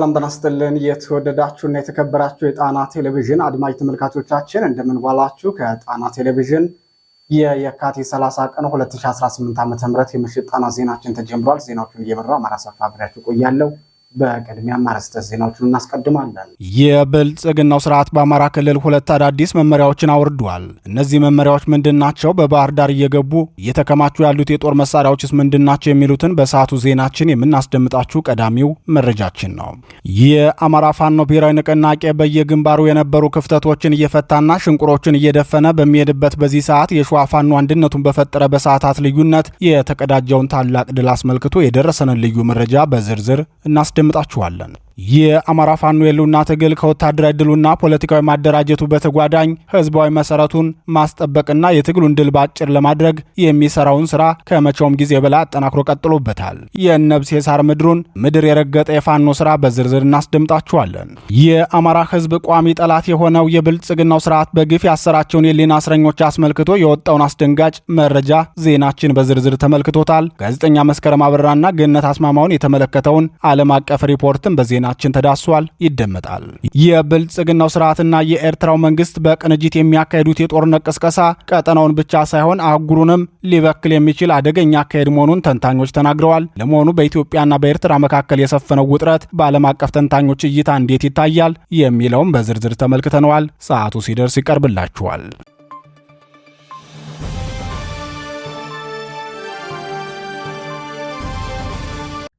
ሰላም ጤና ይስጥልን የተወደዳችሁና የተከበራችሁ የጣና ቴሌቪዥን አድማጭ ተመልካቾቻችን እንደምን ዋላችሁ። ከጣና ቴሌቪዥን የካቲት 30 ቀን 2018 ዓ.ም የምሽት ጣና ዜናችን ተጀምሯል። ዜናዎቹን እየመራው አማራ ሰፋ አብሬያችሁ ቆያለሁ። በቅድሚያ ማረስተ ዜናዎቹን እናስቀድማለን። የብልጽግናው ስርዓት በአማራ ክልል ሁለት አዳዲስ መመሪያዎችን አውርዷል። እነዚህ መመሪያዎች ምንድናቸው? በባህር ዳር እየገቡ እየተከማቹ ያሉት የጦር መሳሪያዎችስ ምንድናቸው? የሚሉትን በሰዓቱ ዜናችን የምናስደምጣችሁ ቀዳሚው መረጃችን ነው። የአማራ ፋኖ ብሔራዊ ንቅናቄ በየግንባሩ የነበሩ ክፍተቶችን እየፈታና ሽንቁሮችን እየደፈነ በሚሄድበት በዚህ ሰዓት የሸዋ ፋኖ አንድነቱን በፈጠረ በሰዓታት ልዩነት የተቀዳጀውን ታላቅ ድል አስመልክቶ የደረሰንን ልዩ መረጃ በዝርዝር እናስደምጣችኋለን። የአማራ ፋኖ የሉና ትግል ከወታደራዊ ድሉና ፖለቲካዊ ማደራጀቱ በተጓዳኝ ህዝባዊ መሰረቱን ማስጠበቅና የትግሉን ድል ባጭር ለማድረግ የሚሰራውን ስራ ከመቼውም ጊዜ በላይ አጠናክሮ ቀጥሎበታል። የነብስ የሳር ምድር የረገጠ የፋኖ ስራ በዝርዝር እናስደምጣችኋለን። የአማራ ህዝብ ቋሚ ጠላት የሆነው የብልጽግናው ስርዓት በግፍ ያሰራቸውን የህሊና እስረኞች አስመልክቶ የወጣውን አስደንጋጭ መረጃ ዜናችን በዝርዝር ተመልክቶታል። ጋዜጠኛ መስከረም አበራና ገነት አስማማውን የተመለከተውን ዓለም አቀፍ ሪፖርትን በዜና ችን ተዳሷል፣ ይደመጣል። የብልጽግናው ስርዓትና የኤርትራው መንግስት በቅንጅት የሚያካሂዱት የጦርነት ቅስቀሳ ቀጠናውን ብቻ ሳይሆን አህጉሩንም ሊበክል የሚችል አደገኛ አካሄድ መሆኑን ተንታኞች ተናግረዋል። ለመሆኑ በኢትዮጵያና በኤርትራ መካከል የሰፈነው ውጥረት በዓለም አቀፍ ተንታኞች እይታ እንዴት ይታያል? የሚለውም በዝርዝር ተመልክተነዋል። ሰዓቱ ሲደርስ ይቀርብላችኋል።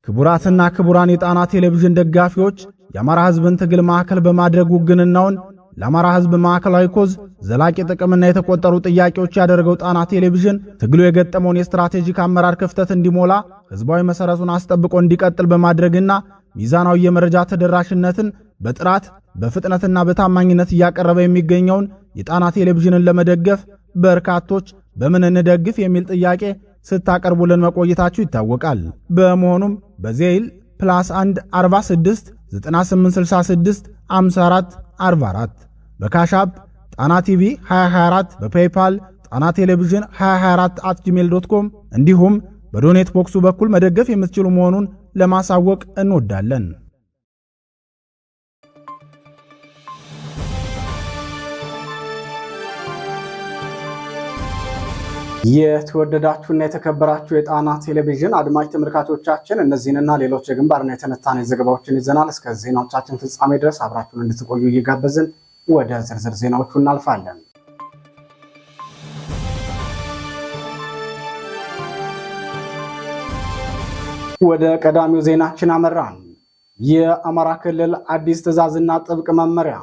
ክቡራትና ክቡራን የጣና ቴሌቪዥን ደጋፊዎች የአማራ ህዝብን ትግል ማዕከል በማድረግ ውግንናውን ለአማራ ህዝብ ማዕከላዊ ኮዝ ዘላቂ ጥቅምና የተቆጠሩ ጥያቄዎች ያደረገው ጣና ቴሌቪዥን ትግሉ የገጠመውን የስትራቴጂክ አመራር ክፍተት እንዲሞላ ህዝባዊ መሰረቱን አስጠብቆ እንዲቀጥል በማድረግና ሚዛናዊ የመረጃ ተደራሽነትን በጥራት በፍጥነትና በታማኝነት እያቀረበ የሚገኘውን የጣና ቴሌቪዥንን ለመደገፍ በርካቶች በምን እንደግፍ የሚል ጥያቄ ስታቀርቡልን መቆየታችሁ ይታወቃል። በመሆኑም በዜል +1 46 9866 54 44 በካሻፕ ጣና ቲቪ 2024 በፔይፓል ጣና ቴሌቪዥን 2024@gmail.com እንዲሁም በዶኔት ቦክሱ በኩል መደገፍ የምትችሉ መሆኑን ለማሳወቅ እንወዳለን። የተወደዳችሁና የተከበራችሁ የጣና ቴሌቪዥን አድማጭ ተመልካቾቻችን እነዚህንና ሌሎች የግንባርና የትንታኔ ዘገባዎችን ይዘናል። እስከ ዜናዎቻችን ፍጻሜ ድረስ አብራችሁን እንድትቆዩ እየጋበዝን ወደ ዝርዝር ዜናዎቹ እናልፋለን። ወደ ቀዳሚው ዜናችን አመራን። የአማራ ክልል አዲስ ትዕዛዝና ጥብቅ መመሪያ።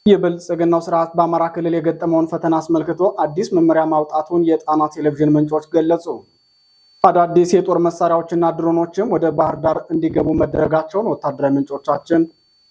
የብልጽግናው ስርዓት በአማራ ክልል የገጠመውን ፈተና አስመልክቶ አዲስ መመሪያ ማውጣቱን የጣና ቴሌቪዥን ምንጮች ገለጹ። አዳዲስ የጦር መሳሪያዎችና ድሮኖችም ወደ ባህር ዳር እንዲገቡ መደረጋቸውን ወታደራዊ ምንጮቻችን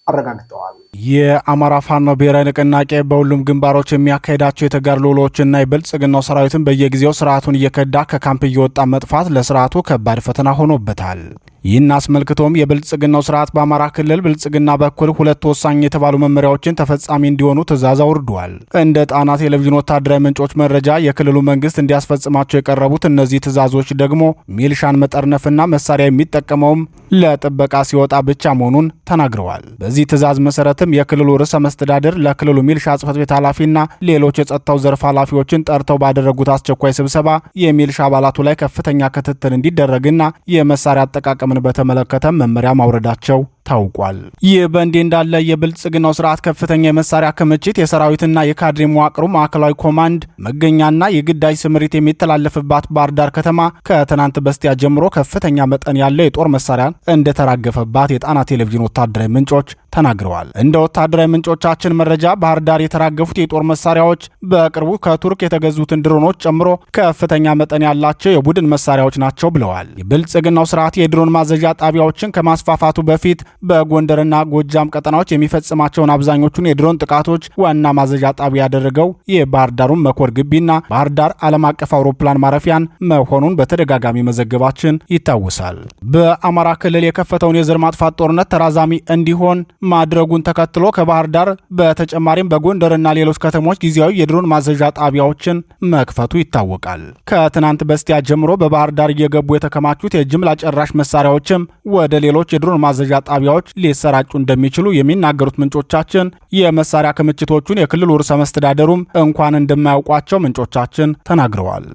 አረጋግጠዋል። የአማራ ፋኖ ብሔራዊ ንቅናቄ በሁሉም ግንባሮች የሚያካሄዳቸው የተጋድሎ ውሎችና የብልጽግናው ሰራዊትን በየጊዜው ስርዓቱን እየከዳ ከካምፕ እየወጣ መጥፋት ለስርዓቱ ከባድ ፈተና ሆኖበታል። ይህን አስመልክቶም የብልጽግናው ስርዓት በአማራ ክልል ብልጽግና በኩል ሁለት ወሳኝ የተባሉ መመሪያዎችን ተፈጻሚ እንዲሆኑ ትዕዛዝ አውርዷል። እንደ ጣና ቴሌቪዥን ወታደራዊ ምንጮች መረጃ የክልሉ መንግስት እንዲያስፈጽማቸው የቀረቡት እነዚህ ትዕዛዞች ደግሞ ሚልሻን መጠርነፍና መሳሪያ የሚጠቀመውም ለጥበቃ ሲወጣ ብቻ መሆኑን ተናግረዋል። በዚህ ትዕዛዝ መሰረትም የክልሉ ርዕሰ መስተዳድር ለክልሉ ሚልሻ ጽሕፈት ቤት ኃላፊና ሌሎች የጸጥታው ዘርፍ ኃላፊዎችን ጠርተው ባደረጉት አስቸኳይ ስብሰባ የሚልሻ አባላቱ ላይ ከፍተኛ ክትትል እንዲደረግና የመሳሪያ አጠቃቀምን በተመለከተ መመሪያ ማውረዳቸው ታውቋል። ይህ በእንዲህ እንዳለ የብልጽግናው ስርዓት ከፍተኛ የመሳሪያ ክምችት የሰራዊትና የካድሬ መዋቅሩ ማዕከላዊ ኮማንድ መገኛና የግዳጅ ስምሪት የሚተላለፍባት ባህር ዳር ከተማ ከትናንት በስቲያ ጀምሮ ከፍተኛ መጠን ያለው የጦር መሳሪያ እንደተራገፈባት የጣና ቴሌቪዥን ወታደራዊ ምንጮች ተናግረዋል። እንደ ወታደራዊ ምንጮቻችን መረጃ ባህር ዳር የተራገፉት የጦር መሳሪያዎች በቅርቡ ከቱርክ የተገዙትን ድሮኖች ጨምሮ ከፍተኛ መጠን ያላቸው የቡድን መሳሪያዎች ናቸው ብለዋል። የብልጽግናው ስርዓት የድሮን ማዘዣ ጣቢያዎችን ከማስፋፋቱ በፊት በጎንደርና ጎጃም ቀጠናዎች የሚፈጽማቸውን አብዛኞቹን የድሮን ጥቃቶች ዋና ማዘዣ ጣቢያ ያደረገው የባህር ዳሩን መኮር ግቢና ባህር ዳር ዓለም አቀፍ አውሮፕላን ማረፊያን መሆኑን በተደጋጋሚ መዘገባችን ይታወሳል። በአማራ ክልል የከፈተውን የዘር ማጥፋት ጦርነት ተራዛሚ እንዲሆን ማድረጉን ተከትሎ ከባህር ዳር በተጨማሪም በጎንደርና ሌሎች ከተሞች ጊዜያዊ የድሮን ማዘዣ ጣቢያዎችን መክፈቱ ይታወቃል። ከትናንት በስቲያ ጀምሮ በባህር ዳር እየገቡ የተከማቹት የጅምላ ጨራሽ መሳሪያዎችም ወደ ሌሎች የድሮን ማዘዣ ጣቢያዎች ጣቢያዎች ሊሰራጩ እንደሚችሉ የሚናገሩት ምንጮቻችን የመሳሪያ ክምችቶቹን የክልሉ ርዕሰ መስተዳደሩም እንኳን እንደማያውቋቸው ምንጮቻችን ተናግረዋል።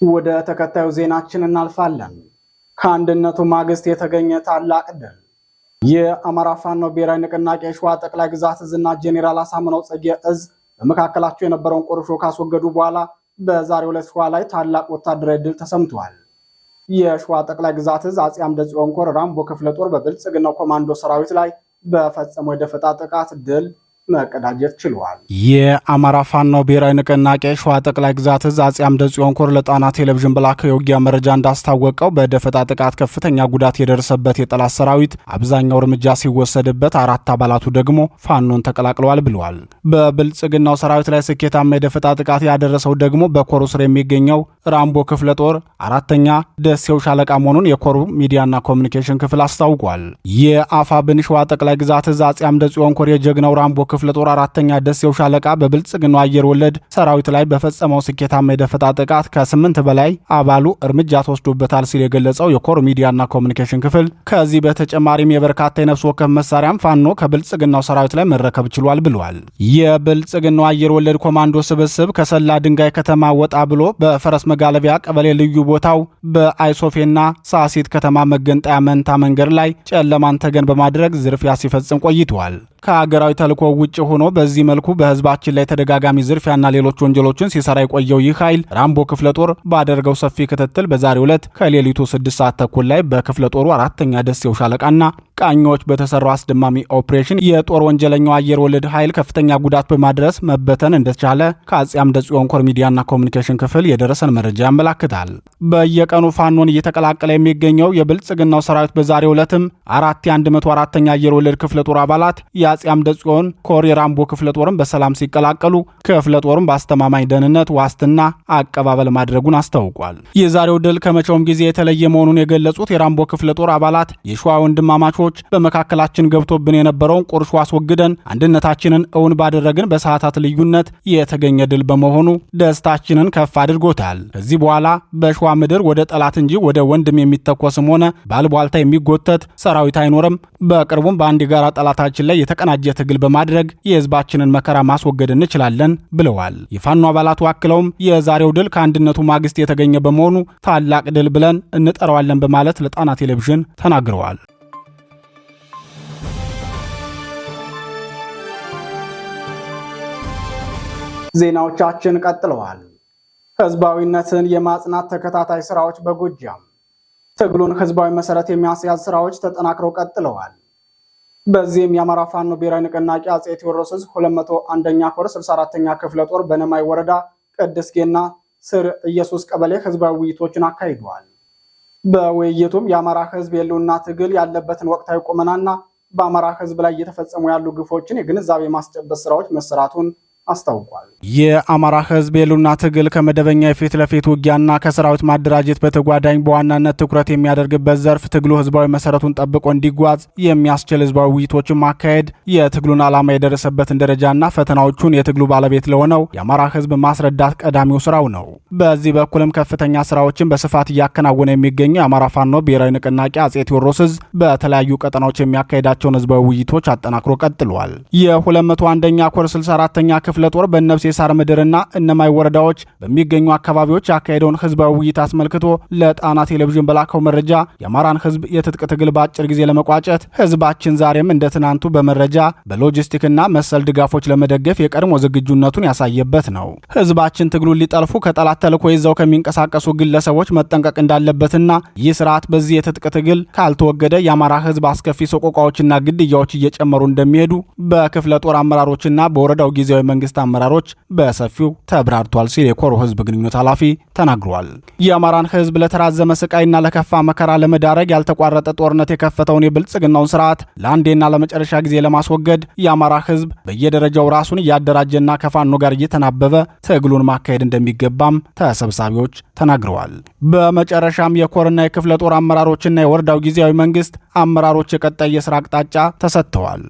ወደ ተከታዩ ዜናችን እናልፋለን። ከአንድነቱ ማግስት የተገኘ ታላቅ ድል። የአማራ ፋኖ ብሔራዊ ንቅናቄ ሸዋ ጠቅላይ ግዛት እዝና ጄኔራል አሳምነው ጽጌ እዝ በመካከላቸው የነበረውን ቁርሾ ካስወገዱ በኋላ በዛሬው ዕለት ሸዋ ላይ ታላቅ ወታደራዊ ድል ተሰምቷል። የሸዋ ጠቅላይ ግዛት እዝ አጼ አምደ ጽዮን ኮር ራምቦ ክፍለ ጦር በብልጽግናው ኮማንዶ ሰራዊት ላይ በፈጸመው የደፈጣ ጥቃት ድል መቀዳጀት ችሏል። የአማራ ፋኖ ብሔራዊ ንቅናቄ ሸዋ ጠቅላይ ግዛት እዝ አጼ አምደ ጽዮን ኮር ለጣና ቴሌቪዥን በላከው የውጊያ መረጃ እንዳስታወቀው በደፈጣ ጥቃት ከፍተኛ ጉዳት የደረሰበት የጠላት ሰራዊት አብዛኛው እርምጃ ሲወሰድበት፣ 4 አባላቱ ደግሞ ፋኖን ተቀላቅለዋል ብለዋል። በብልጽግናው ሰራዊት ላይ ስኬታማ የደፈጣ ጥቃት ያደረሰው ደግሞ በኮሩ ስር የሚገኘው ራምቦ ክፍለ ጦር 4ኛ ደሴው ሻለቃ መሆኑን የኮሩ ሚዲያና ኮሚኒኬሽን ክፍል አስታውቋል። የአፋብን ሸዋ ጠቅላይ ግዛት እዝ አጼ አምደ ጽዮን ኮር የጀግናው ራምቦ ክፍለ ጦር 4ኛ ደሴው ሻለቃ በብልጽግናው አየር ወለድ ሰራዊት ላይ በፈጸመው ስኬታማ የደፈጣ ጥቃት ከ8 በላይ አባሉ እርምጃ ተወስዶበታል ሲል የገለጸው የኮር ሚዲያና ኮሚኒኬሽን ክፍል ከዚህ በተጨማሪም የበርካታ የነፍስ ወከፍ መሳሪያም ፋኖ ከብልጽግናው ሰራዊት ላይ መረከብ ችሏል ብሏል። የብልጽግናው አየር ወለድ ኮማንዶ ስብስብ ከሰላ ድንጋይ ከተማ ወጣ ብሎ በፈረስ መጋለቢያ ቀበሌ ልዩ ቦታው በአይሶፌና ሳሲት ከተማ መገንጠያ መንታ መንገድ ላይ ጨለማን ተገን በማድረግ ዝርፊያ ሲፈጽም ቆይተዋል። ከሀገራዊ ተልዕኮ ውጭ ሆኖ በዚህ መልኩ በህዝባችን ላይ ተደጋጋሚ ዝርፊያና ሌሎች ወንጀሎችን ሲሰራ የቆየው ይህ ኃይል ራምቦ ክፍለ ጦር ባደረገው ሰፊ ክትትል በዛሬው ዕለት ከሌሊቱ 6 ሰዓት ተኩል ላይ በክፍለ ጦሩ 4ኛ ደሴው ሻለቃና ቃኞች በተሰራው አስደማሚ ኦፕሬሽን የጦር ወንጀለኛው አየር ወለድ ኃይል ከፍተኛ ጉዳት በማድረስ መበተን እንደቻለ ከአጼ አምደ ጽዮን ኮር ሚዲያና ኮሚኒኬሽን ክፍል የደረሰን መረጃ ያመላክታል። በየቀኑ ፋኖን እየተቀላቀለ የሚገኘው የብልጽግናው ሰራዊት በዛሬው ዕለትም 104ኛ አየር ወለድ ክፍለ ጦር አባላት የአጼ አምደ ጽዮን ኮር የራምቦ ክፍለ ጦርን በሰላም ሲቀላቀሉ ክፍለ ጦርን በአስተማማኝ ደህንነት ዋስትና አቀባበል ማድረጉን አስታውቋል። የዛሬው ድል ከመቼውም ጊዜ የተለየ መሆኑን የገለጹት የራምቦ ክፍለ ጦር አባላት የሸዋ ወንድማማቾች በመካከላችን ገብቶብን የነበረውን ቁርሾ አስወግደን አንድነታችንን እውን ባደረግን በሰዓታት ልዩነት የተገኘ ድል በመሆኑ ደስታችንን ከፍ አድርጎታል። ከዚህ በኋላ በሸዋ ምድር ወደ ጠላት እንጂ ወደ ወንድም የሚተኮስም ሆነ ባልቧልታ የሚጎተት ሰራዊት አይኖርም። በቅርቡም በአንድ የጋራ ጠላታችን ላይ የተቀናጀ ትግል በማድረግ የህዝባችንን መከራ ማስወገድ እንችላለን ብለዋል። የፋኖ አባላቱ አክለውም የዛሬው ድል ከአንድነቱ ማግስት የተገኘ በመሆኑ ታላቅ ድል ብለን እንጠራዋለን በማለት ለጣና ቴሌቪዥን ተናግረዋል። ዜናዎቻችን ቀጥለዋል። ህዝባዊነትን የማጽናት ተከታታይ ስራዎች በጎጃም ትግሉን ህዝባዊ መሰረት የሚያስያዝ ስራዎች ተጠናክረው ቀጥለዋል። በዚህም የአማራ ፋኖ ብሔራዊ ንቅናቄ አጼ ቴዎድሮስ 201ኛ ኮር 64ኛ ክፍለ ጦር በነማይ ወረዳ ቅድስት ጌና ስር ኢየሱስ ቀበሌ ህዝባዊ ውይይቶችን አካሂደዋል። በውይይቱም የአማራ ህዝብ የህልውና ትግል ያለበትን ወቅታዊ ቁመናና በአማራ ህዝብ ላይ እየተፈጸሙ ያሉ ግፎችን የግንዛቤ ማስጨበጥ ስራዎች መሰራቱን አስታውቋል። የአማራ ህዝብ የህልውና ትግል ከመደበኛ የፊት ለፊት ውጊያና ከሰራዊት ማደራጀት በተጓዳኝ በዋናነት ትኩረት የሚያደርግበት ዘርፍ ትግሉ ህዝባዊ መሰረቱን ጠብቆ እንዲጓዝ የሚያስችል ህዝባዊ ውይይቶችን ማካሄድ የትግሉን ዓላማ የደረሰበትን ደረጃና ፈተናዎቹን የትግሉ ባለቤት ለሆነው የአማራ ህዝብ ማስረዳት ቀዳሚው ስራው ነው። በዚህ በኩልም ከፍተኛ ስራዎችን በስፋት እያከናወነ የሚገኘው የአማራ ፋኖ ብሔራዊ ንቅናቄ አጼ ቴዎድሮስ በተለያዩ ቀጠናዎች የሚያካሄዳቸውን ህዝባዊ ውይይቶች አጠናክሮ ቀጥሏል። የ201ኛ ኮር 64ኛ ክፍለ ጦር በነብሴ ሳር ምድርና እነማይ ወረዳዎች በሚገኙ አካባቢዎች ያካሄደውን ህዝባዊ ውይይት አስመልክቶ ለጣና ቴሌቪዥን በላከው መረጃ የአማራን ህዝብ የትጥቅ ትግል በአጭር ጊዜ ለመቋጨት ህዝባችን ዛሬም እንደ ትናንቱ በመረጃ በሎጂስቲክና መሰል ድጋፎች ለመደገፍ የቀድሞ ዝግጁነቱን ያሳየበት ነው። ህዝባችን ትግሉን ሊጠልፉ ከጠላት ተልዕኮ ይዘው ከሚንቀሳቀሱ ግለሰቦች መጠንቀቅ እንዳለበትና ይህ ስርዓት በዚህ የትጥቅ ትግል ካልተወገደ የአማራ ህዝብ አስከፊ ሰቆቃዎችና ግድያዎች እየጨመሩ እንደሚሄዱ በክፍለ ጦር አመራሮችና በወረዳው ጊዜያዊ መንግስት አመራሮች በሰፊው ተብራርቷል ሲል የኮሮ ህዝብ ግንኙነት ኃላፊ ተናግሯል። የአማራን ህዝብ ለተራዘመ ስቃይና ለከፋ መከራ ለመዳረግ ያልተቋረጠ ጦርነት የከፈተውን የብልጽግናውን ስርዓት ለአንዴና ለመጨረሻ ጊዜ ለማስወገድ የአማራ ህዝብ በየደረጃው ራሱን እያደራጀና ከፋኖ ጋር እየተናበበ ትግሉን ማካሄድ እንደሚገባም ተሰብሳቢዎች ተናግረዋል። በመጨረሻም የኮርና የክፍለ ጦር አመራሮችና የወረዳው ጊዜያዊ መንግስት አመራሮች የቀጣይ የስራ አቅጣጫ ተሰጥተዋል።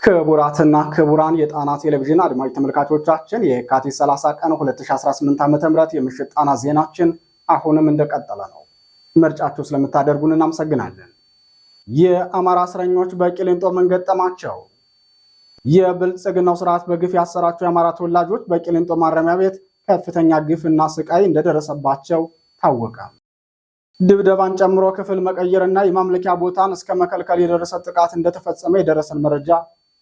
ክቡራትና ክቡራን የጣና ቴሌቪዥን አድማጭ ተመልካቾቻችን የካቲት 30 ቀን 2018 ዓ.ም የምሽት ጣና ዜናችን አሁንም እንደቀጠለ ነው። ምርጫችሁ ስለምታደርጉን እናመሰግናለን። የአማራ እስረኞች በቂሊንጦ ምን ገጠማቸው? የብልጽግናው ስርዓት በግፍ ያሰራቸው የአማራ ተወላጆች በቂሊንጦ ማረሚያ ቤት ከፍተኛ ግፍና ስቃይ እንደደረሰባቸው ታወቀ። ድብደባን ጨምሮ ክፍል መቀየርና የማምለኪያ ቦታን እስከ መከልከል የደረሰ ጥቃት እንደተፈጸመ የደረሰን መረጃ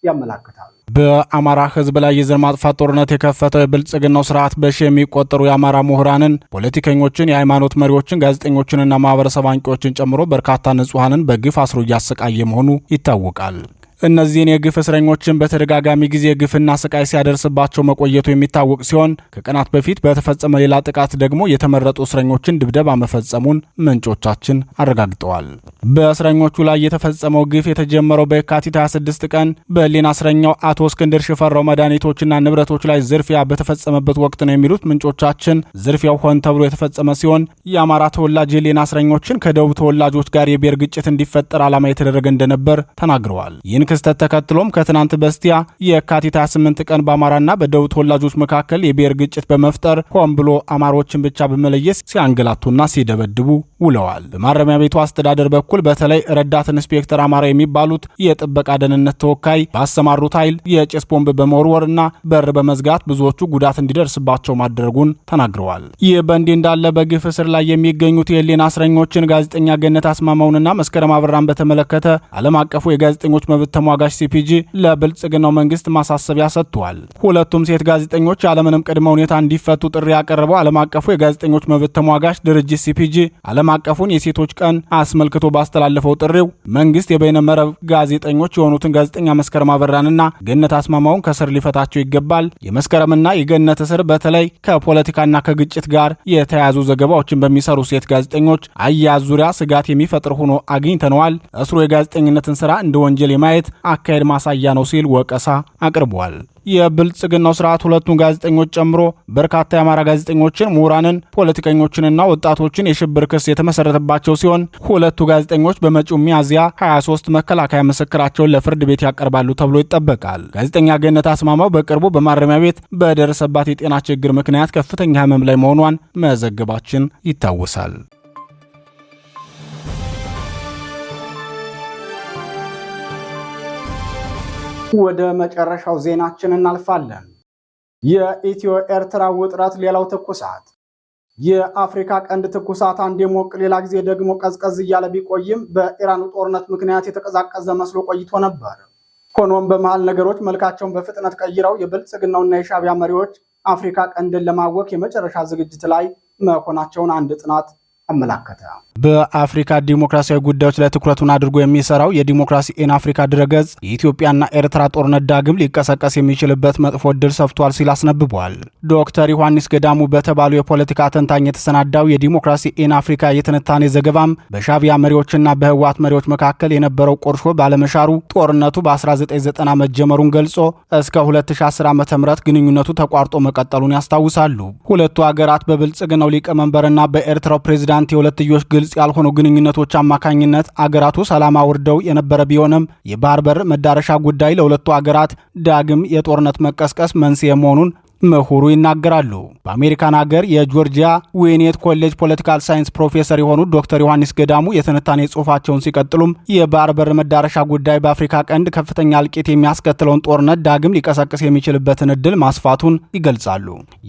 ያመላክታል። በአማራ ሕዝብ ላይ የዘር ማጥፋት ጦርነት የከፈተው የብልጽግናው ስርዓት በሺ የሚቆጠሩ የአማራ ምሁራንን፣ ፖለቲከኞችን፣ የሃይማኖት መሪዎችን፣ ጋዜጠኞችንና ማህበረሰብ አንቂዎችን ጨምሮ በርካታ ንጹሐንን በግፍ አስሮ እያሰቃየ መሆኑ ይታወቃል። እነዚህን የግፍ እስረኞችን በተደጋጋሚ ጊዜ ግፍና ስቃይ ሲያደርስባቸው መቆየቱ የሚታወቅ ሲሆን ከቀናት በፊት በተፈጸመ ሌላ ጥቃት ደግሞ የተመረጡ እስረኞችን ድብደባ መፈጸሙን ምንጮቻችን አረጋግጠዋል። በእስረኞቹ ላይ የተፈጸመው ግፍ የተጀመረው በየካቲት 26 ቀን በህሊና እስረኛው አቶ እስክንድር ሽፈራው መድኃኒቶችና ንብረቶች ላይ ዝርፊያ በተፈጸመበት ወቅት ነው የሚሉት ምንጮቻችን። ዝርፊያው ሆን ተብሎ የተፈጸመ ሲሆን የአማራ ተወላጅ የህሊና እስረኞችን ከደቡብ ተወላጆች ጋር የብሔር ግጭት እንዲፈጠር ዓላማ የተደረገ እንደነበር ተናግረዋል። ክስተት ተከትሎም ከትናንት በስቲያ የካቲት 28 ቀን በአማራና በደቡብ ተወላጆች መካከል የብሔር ግጭት በመፍጠር ሆን ብሎ አማሮችን ብቻ በመለየት ሲያንገላቱና ሲደበድቡ ውለዋል። በማረሚያ ቤቱ አስተዳደር በኩል በተለይ ረዳት ኢንስፔክተር አማራ የሚባሉት የጥበቃ ደህንነት ተወካይ ባሰማሩት ኃይል የጭስ ቦምብ በመወርወርና በር በመዝጋት ብዙዎቹ ጉዳት እንዲደርስባቸው ማድረጉን ተናግረዋል። ይህ በእንዲህ እንዳለ በግፍ እስር ላይ የሚገኙት የህሊና እስረኞችን ጋዜጠኛ ገነት አስማማውንና መስከረም አበራን በተመለከተ ዓለም አቀፉ የጋዜጠኞች መብት ተሟጋች ሲፒጂ ለብልጽግናው መንግስት ማሳሰቢያ ሰጥቷል። ሁለቱም ሴት ጋዜጠኞች ያለምንም ቅድመ ሁኔታ እንዲፈቱ ጥሪ ያቀረበው ዓለም አቀፉ የጋዜጠኞች መብት ተሟጋች ድርጅት ሲፒጂ ዓለም አቀፉን የሴቶች ቀን አስመልክቶ ባስተላለፈው ጥሪው መንግስት የበይነ መረብ ጋዜጠኞች የሆኑትን ጋዜጠኛ መስከረም አበራንና ገነት አስማማውን ከስር ሊፈታቸው ይገባል። የመስከረምና የገነት እስር በተለይ ከፖለቲካና ከግጭት ጋር የተያያዙ ዘገባዎችን በሚሰሩ ሴት ጋዜጠኞች አያያዝ ዙሪያ ስጋት የሚፈጥር ሆኖ አግኝተነዋል። እስሩ የጋዜጠኝነትን ስራ እንደ ወንጀል የማየት አካሄድ ማሳያ ነው ሲል ወቀሳ አቅርቧል። የብልጽግናው ስርዓት ሁለቱን ጋዜጠኞች ጨምሮ በርካታ የአማራ ጋዜጠኞችን፣ ምሁራንን፣ ፖለቲከኞችንና ወጣቶችን የሽብር ክስ የተመሰረተባቸው ሲሆን ሁለቱ ጋዜጠኞች በመጪው ሚያዝያ 23 መከላከያ ምስክራቸውን ለፍርድ ቤት ያቀርባሉ ተብሎ ይጠበቃል። ጋዜጠኛ ገነት አስማማው በቅርቡ በማረሚያ ቤት በደረሰባት የጤና ችግር ምክንያት ከፍተኛ ህመም ላይ መሆኗን መዘገባችን ይታወሳል። ወደ መጨረሻው ዜናችን እናልፋለን። የኢትዮ ኤርትራ ውጥረት ሌላው ትኩሳት። የአፍሪካ ቀንድ ትኩሳት አንዴ ሞቅ ሌላ ጊዜ ደግሞ ቀዝቀዝ እያለ ቢቆይም በኢራኑ ጦርነት ምክንያት የተቀዛቀዘ መስሎ ቆይቶ ነበር። ሆኖም በመሃል ነገሮች መልካቸውን በፍጥነት ቀይረው የብልጽግናውና የሻዕቢያ መሪዎች አፍሪካ ቀንድን ለማወክ የመጨረሻ ዝግጅት ላይ መሆናቸውን አንድ ጥናት አመላከተ። በአፍሪካ ዲሞክራሲያዊ ጉዳዮች ላይ ትኩረቱን አድርጎ የሚሰራው የዲሞክራሲ ኢን አፍሪካ ድረገጽ የኢትዮጵያና ኤርትራ ጦርነት ዳግም ሊቀሰቀስ የሚችልበት መጥፎ ዕድል ሰፍቷል ሲል አስነብቧል። ዶክተር ዮሐንስ ገዳሙ በተባሉ የፖለቲካ ተንታኝ የተሰናዳው የዲሞክራሲ ኢን አፍሪካ የትንታኔ ዘገባም በሻዕቢያ መሪዎችና በህወሓት መሪዎች መካከል የነበረው ቁርሾ ባለመሻሩ ጦርነቱ በ1990 መጀመሩን ገልጾ እስከ 2010 ዓ.ም ግንኙነቱ ተቋርጦ መቀጠሉን ያስታውሳሉ። ሁለቱ ሀገራት በብልጽግናው ሊቀመንበርና በኤርትራው ፕሬዝዳንት የሁለትዮሽ ግልጽ ያልሆኑ ግንኙነቶች አማካኝነት አገራቱ ሰላም አውርደው የነበረ ቢሆንም የባህር በር መዳረሻ ጉዳይ ለሁለቱ አገራት ዳግም የጦርነት መቀስቀስ መንስኤ መሆኑን ምሁሩ ይናገራሉ። በአሜሪካን ሀገር የጆርጂያ ዊኔት ኮሌጅ ፖለቲካል ሳይንስ ፕሮፌሰር የሆኑት ዶክተር ዮሐንስ ገዳሙ የትንታኔ ጽሑፋቸውን ሲቀጥሉም የባህር በር መዳረሻ ጉዳይ በአፍሪካ ቀንድ ከፍተኛ እልቂት የሚያስከትለውን ጦርነት ዳግም ሊቀሰቅስ የሚችልበትን እድል ማስፋቱን ይገልጻሉ።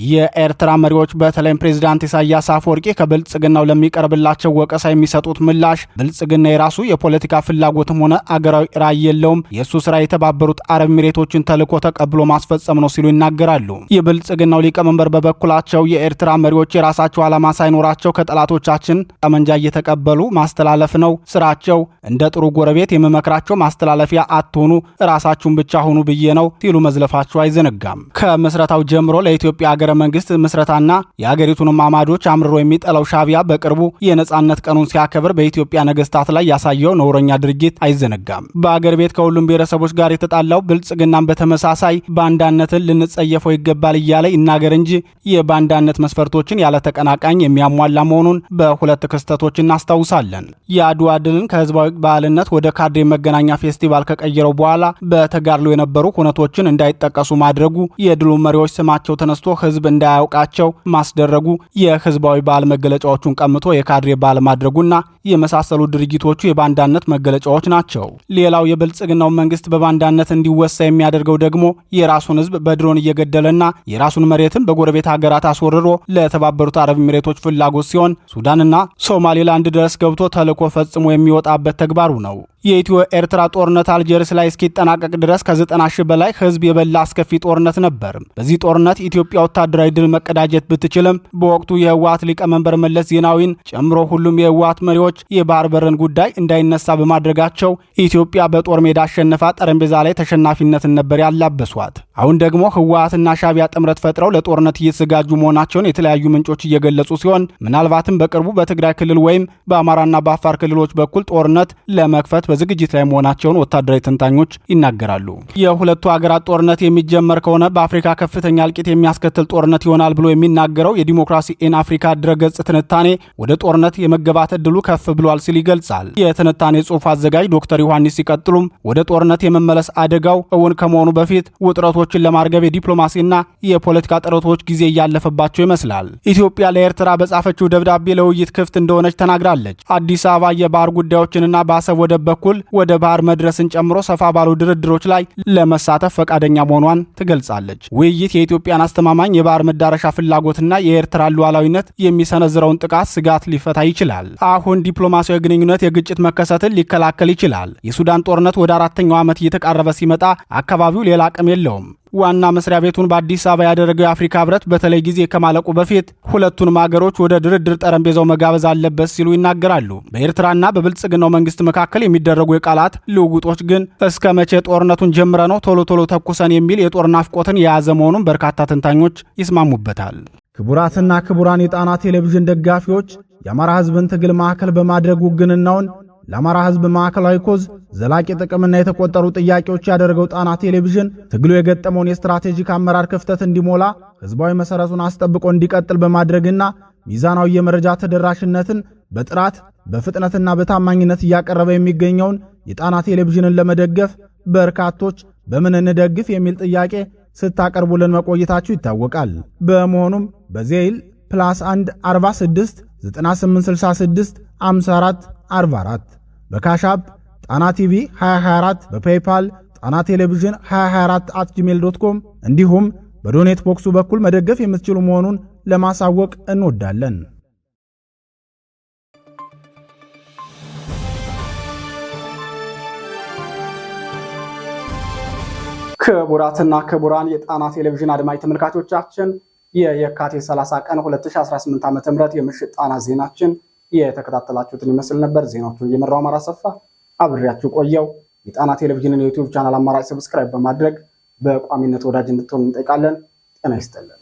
የኤርትራ መሪዎች በተለይም ፕሬዚዳንት ኢሳያስ አፈወርቂ ከብልጽግናው ለሚቀርብላቸው ወቀሳ የሚሰጡት ምላሽ ብልጽግና የራሱ የፖለቲካ ፍላጎትም ሆነ አገራዊ ራዕይ የለውም፣ የእሱ ስራ የተባበሩት አረብ ኤሚሬቶችን ተልዕኮ ተቀብሎ ማስፈጸም ነው ሲሉ ይናገራሉ። የብልጽግናው ሊቀመንበር በበኩላቸው የኤርትራ መሪዎች የራሳቸው ዓላማ ሳይኖራቸው ከጠላቶቻችን ጠመንጃ እየተቀበሉ ማስተላለፍ ነው ስራቸው። እንደ ጥሩ ጎረቤት የምመክራቸው ማስተላለፊያ አትሆኑ፣ ራሳችሁን ብቻ ሆኑ ብዬ ነው ሲሉ መዝለፋቸው አይዘነጋም። ከምስረታው ጀምሮ ለኢትዮጵያ ሀገረ መንግስት ምስረታና የሀገሪቱንም አማዶች አምርሮ የሚጠላው ሻዕቢያ በቅርቡ የነጻነት ቀኑን ሲያከብር በኢትዮጵያ ነገስታት ላይ ያሳየው ነውረኛ ድርጊት አይዘነጋም። በአገር ቤት ከሁሉም ብሔረሰቦች ጋር የተጣላው ብልጽግናን በተመሳሳይ ባንዳነትን ልንጸየፈው ይገባል ይገባል እያለ ይናገር እንጂ የባንዳነት መስፈርቶችን ያለ ተቀናቃኝ የሚያሟላ መሆኑን በሁለት ክስተቶች እናስታውሳለን። የአድዋ ድልን ከህዝባዊ በዓልነት ወደ ካድሬ መገናኛ ፌስቲቫል ከቀየረው በኋላ በተጋድሎ የነበሩ ሁነቶችን እንዳይጠቀሱ ማድረጉ፣ የድሉ መሪዎች ስማቸው ተነስቶ ህዝብ እንዳያውቃቸው ማስደረጉ፣ የህዝባዊ በዓል መገለጫዎቹን ቀምቶ የካድሬ በዓል ማድረጉና የመሳሰሉ ድርጊቶቹ የባንዳነት መገለጫዎች ናቸው። ሌላው የብልጽግናው መንግስት በባንዳነት እንዲወሳ የሚያደርገው ደግሞ የራሱን ህዝብ በድሮን እየገደለና የራሱን መሬትን በጎረቤት ሀገራት አስወርሮ ለተባበሩት አረብ ኤሚሬቶች ፍላጎት ሲሆን ሱዳንና ሶማሌላንድ ድረስ ገብቶ ተልዕኮ ፈጽሞ የሚወጣበት ተግባሩ ነው። የኢትዮ ኤርትራ ጦርነት አልጀርስ ላይ እስኪጠናቀቅ ድረስ ከ90 ሺህ በላይ ህዝብ የበላ አስከፊ ጦርነት ነበር። በዚህ ጦርነት ኢትዮጵያ ወታደራዊ ድል መቀዳጀት ብትችልም በወቅቱ የህወሓት ሊቀመንበር መለስ ዜናዊን ጨምሮ ሁሉም የህወሓት መሪዎች የባህር በርን ጉዳይ እንዳይነሳ በማድረጋቸው ኢትዮጵያ በጦር ሜዳ አሸነፋ ጠረጴዛ ላይ ተሸናፊነትን ነበር ያላበሷት። አሁን ደግሞ ህወሓትና ሻዕቢያ ጥምረት ፈጥረው ለጦርነት እየተዘጋጁ መሆናቸውን የተለያዩ ምንጮች እየገለጹ ሲሆን ምናልባትም በቅርቡ በትግራይ ክልል ወይም በአማራና በአፋር ክልሎች በኩል ጦርነት ለመክፈት በዝግጅት ላይ መሆናቸውን ወታደራዊ ተንታኞች ይናገራሉ። የሁለቱ ሀገራት ጦርነት የሚጀመር ከሆነ በአፍሪካ ከፍተኛ እልቂት የሚያስከትል ጦርነት ይሆናል ብሎ የሚናገረው የዲሞክራሲ ኢን አፍሪካ ድረገጽ ትንታኔ ወደ ጦርነት የመገባት ዕድሉ ከፍ ብሏል ሲል ይገልጻል። የትንታኔ ጽሑፍ አዘጋጅ ዶክተር ዮሐንስ ሲቀጥሉም ወደ ጦርነት የመመለስ አደጋው እውን ከመሆኑ በፊት ውጥረቶችን ለማርገብ የዲፕሎማሲና የፖለቲካ ጥረቶች ጊዜ እያለፈባቸው ይመስላል። ኢትዮጵያ ለኤርትራ በጻፈችው ደብዳቤ ለውይይት ክፍት እንደሆነች ተናግራለች። አዲስ አበባ የባህር ጉዳዮችንና በአሰብ ወደብ በኩል ወደ ባህር መድረስን ጨምሮ ሰፋ ባሉ ድርድሮች ላይ ለመሳተፍ ፈቃደኛ መሆኗን ትገልጻለች። ውይይት የኢትዮጵያን አስተማማኝ የባህር መዳረሻ ፍላጎትና የኤርትራን ሉዓላዊነት የሚሰነዝረውን ጥቃት ስጋት ሊፈታ ይችላል። አሁን ዲፕሎማሲያዊ ግንኙነት የግጭት መከሰትን ሊከላከል ይችላል። የሱዳን ጦርነት ወደ 4ኛው ዓመት እየተቃረበ ሲመጣ አካባቢው ሌላ አቅም የለውም። ዋና መስሪያ ቤቱን በአዲስ አበባ ያደረገው የአፍሪካ ህብረት በተለይ ጊዜ ከማለቁ በፊት ሁለቱንም ሀገሮች ወደ ድርድር ጠረጴዛው መጋበዝ አለበት ሲሉ ይናገራሉ። በኤርትራና በብልጽግናው መንግስት መካከል የሚደረጉ የቃላት ልውውጦች ግን እስከ መቼ ጦርነቱን ጀምረ ነው ቶሎ ቶሎ ተኩሰን የሚል የጦር ናፍቆትን የያዘ መሆኑን በርካታ ተንታኞች ይስማሙበታል። ክቡራትና ክቡራን የጣና ቴሌቪዥን ደጋፊዎች የአማራ ህዝብን ትግል ማዕከል በማድረግ ውግንናውን ለአማራ ህዝብ ማዕከላዊ ኮዝ ዘላቂ ጥቅምና የተቆጠሩ ጥያቄዎች ያደረገው ጣና ቴሌቪዥን ትግሉ የገጠመውን የስትራቴጂክ አመራር ክፍተት እንዲሞላ ህዝባዊ መሰረቱን አስጠብቆ እንዲቀጥል በማድረግና ሚዛናዊ የመረጃ ተደራሽነትን በጥራት በፍጥነትና በታማኝነት እያቀረበ የሚገኘውን የጣና ቴሌቪዥንን ለመደገፍ በርካቶች በምን እንደግፍ የሚል ጥያቄ ስታቀርቡልን መቆየታችሁ ይታወቃል። በመሆኑም በዜል +1 46 9866 54 44 በካሻፕ ጣና ቲቪ 2024 በፔይፓል ጣና ቴሌቪዥን 2024@gmail.com እንዲሁም በዶኔት ቦክሱ በኩል መደገፍ የምትችሉ መሆኑን ለማሳወቅ እንወዳለን። ክቡራትና ክቡራን የጣና ቴሌቪዥን አድማጭ ተመልካቾቻችን የየካቲት 30 ቀን 2018 ዓ.ም የምሽት ጣና ዜናችን የተከታተላችሁትን ይመስል ነበር። ዜናዎቹን እየመራው አማራ ሰፋ አብሬያችሁ ቆየው። የጣና ቴሌቪዥንን የዩቲዩብ ቻናል አማራጭ ሰብስክራይብ በማድረግ በቋሚነት ወዳጅ እንድትሆኑ እንጠይቃለን። ጤና ይስጥልን።